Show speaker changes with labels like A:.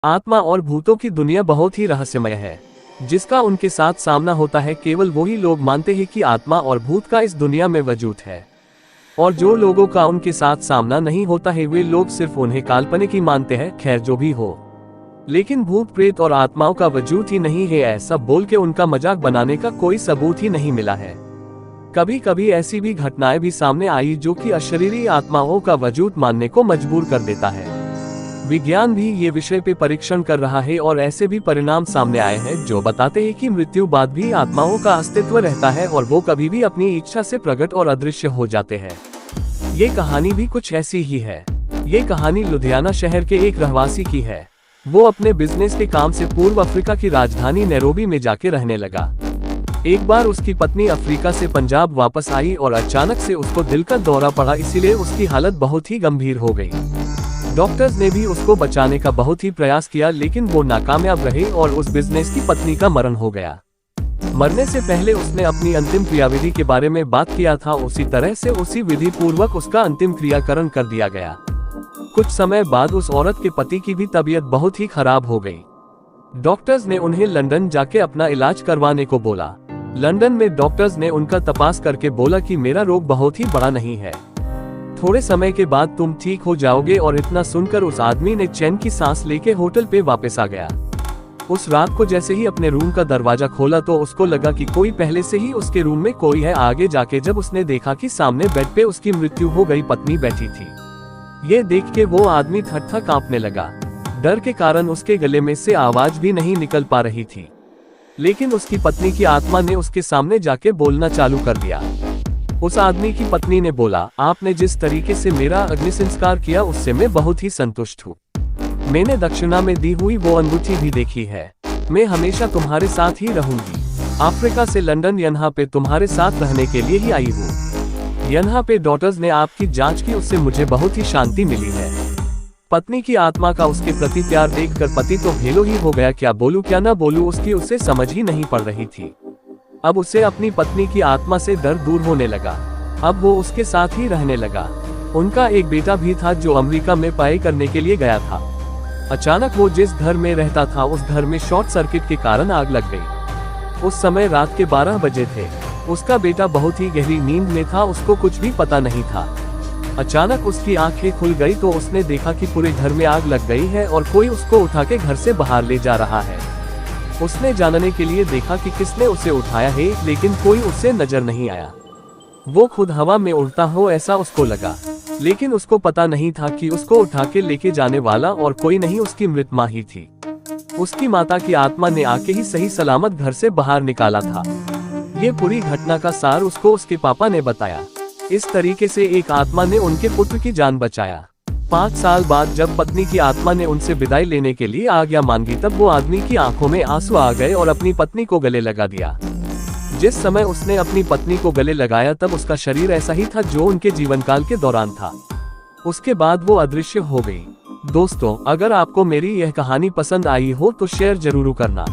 A: आत्मा और भूतों की दुनिया बहुत ही रहस्यमय है। जिसका उनके साथ सामना होता है केवल वही लोग मानते हैं कि आत्मा और भूत का इस दुनिया में वजूद है, और जो लोगों का उनके साथ सामना नहीं होता है वे लोग सिर्फ उन्हें काल्पनिक ही मानते हैं। खैर जो भी हो, लेकिन भूत प्रेत और आत्माओं का वजूद ही नहीं है ऐसा बोल के उनका मजाक बनाने का कोई सबूत ही नहीं मिला है। कभी कभी ऐसी भी घटनाएं भी सामने आई जो कि अशरीरी आत्माओं का वजूद मानने को मजबूर कर देता है। विज्ञान भी ये विषय पे परीक्षण कर रहा है और ऐसे भी परिणाम सामने आए हैं जो बताते हैं कि मृत्यु बाद भी आत्माओं का अस्तित्व रहता है और वो कभी भी अपनी इच्छा से प्रकट और अदृश्य हो जाते हैं। ये कहानी भी कुछ ऐसी ही है। ये कहानी लुधियाना शहर के एक रहवासी की है। वो अपने बिजनेस के काम से पूर्व अफ्रीका की राजधानी नैरोबी में जाके रहने लगा। एक बार उसकी पत्नी अफ्रीका से पंजाब वापस आई और अचानक से उसको दिल का दौरा पड़ा, इसीलिए उसकी हालत बहुत ही गंभीर हो गई। डॉक्टर्स ने भी उसको बचाने का बहुत ही प्रयास किया लेकिन वो नाकामयाब रहे और उस बिजनेस की पत्नी का मरण हो गया। मरने से पहले उसने अपनी अंतिम क्रियाविधि के बारे में बात किया था, उसी तरह से उसी विधि पूर्वक उसका अंतिम क्रियाकरण कर दिया गया। कुछ समय बाद उस औरत के पति की भी तबीयत बहुत ही खराब हो गई। डॉक्टर्स ने उन्हें लंदन जाके अपना इलाज करवाने को बोला। लंदन में डॉक्टर्स ने उनका तपास करके बोला कि मेरा रोग बहुत ही बड़ा नहीं है, थोड़े समय के बाद तुम ठीक हो जाओगे। और इतना सुनकर उस आदमी ने चैन की सांस लेके होटल पे वापस आ गया। उस रात को जैसे ही अपने रूम का दरवाजा खोला तो उसको लगा कि कोई पहले से ही उसके रूम में कोई है। आगे जाके जब उसने देखा कि सामने बेड पे उसकी मृत्यु हो गई पत्नी बैठी थी। ये देख के वो आदमी थर-थर कांपने लगा। डर के कारण उसके गले में से आवाज भी नहीं निकल पा रही थी, लेकिन उसकी पत्नी की आत्मा ने उसके सामने जाके बोलना चालू कर दिया। उस आदमी की पत्नी ने बोला, आपने जिस तरीके से मेरा अग्नि संस्कार किया उससे मैं बहुत ही संतुष्ट हूँ। मैंने दक्षिणा में दी हुई वो अंगूठी भी देखी है। मैं हमेशा तुम्हारे साथ ही रहूंगी। अफ्रीका से लंदन यहाँ पे तुम्हारे साथ रहने के लिए ही आई हूँ। यहाँ पे डॉक्टर्स ने आपकी जांच की, उससे मुझे बहुत ही शांति मिली है। पत्नी की आत्मा का उसके प्रति प्यार देखकर पति तो भेलो ही हो गया। क्या बोलूं क्या ना बोलूं उसकी उसे समझ ही नहीं पड़ रही थी। अब उसे अपनी पत्नी की आत्मा से डर दूर होने लगा। अब वो उसके साथ ही रहने लगा। उनका एक बेटा भी था जो अमेरिका में पढ़ाई करने के लिए गया था। अचानक वो जिस घर में रहता था उस घर में शॉर्ट सर्किट के कारण आग लग गई। उस समय रात के 12 बजे थे। उसका बेटा बहुत ही गहरी नींद में था, उसको कुछ भी पता नहीं था। अचानक उसकी आंखें खुल गई तो उसने देखा कि पूरे घर में आग लग गई है और कोई उसको उठा के घर से बाहर ले जा रहा है। उसने जानने के लिए देखा कि किसने उसे उठाया है, लेकिन कोई उसे नजर नहीं आया। वो खुद हवा में उड़ता हो ऐसा उसको लगा, लेकिन उसको पता नहीं था कि उसको उठा के लेके जाने वाला और कोई नहीं उसकी मृत माँ ही थी। उसकी माता की आत्मा ने आके ही सही सलामत घर से बाहर निकाला था। ये पूरी घटना का सार उसको उसके पापा ने बताया। इस तरीके से एक आत्मा ने उनके पुत्र की जान बचाया। 5 साल बाद जब पत्नी की आत्मा ने उनसे विदाई लेने के लिए आज्ञा मांगी तब वो आदमी की आंखों में आंसू आ गए और अपनी पत्नी को गले लगा दिया। जिस समय उसने अपनी पत्नी को गले लगाया तब उसका शरीर ऐसा ही था जो उनके जीवन काल के दौरान था। उसके बाद वो अदृश्य हो गई। दोस्तों, अगर आपको मेरी यह कहानी पसंद आई हो तो शेयर जरूर करना।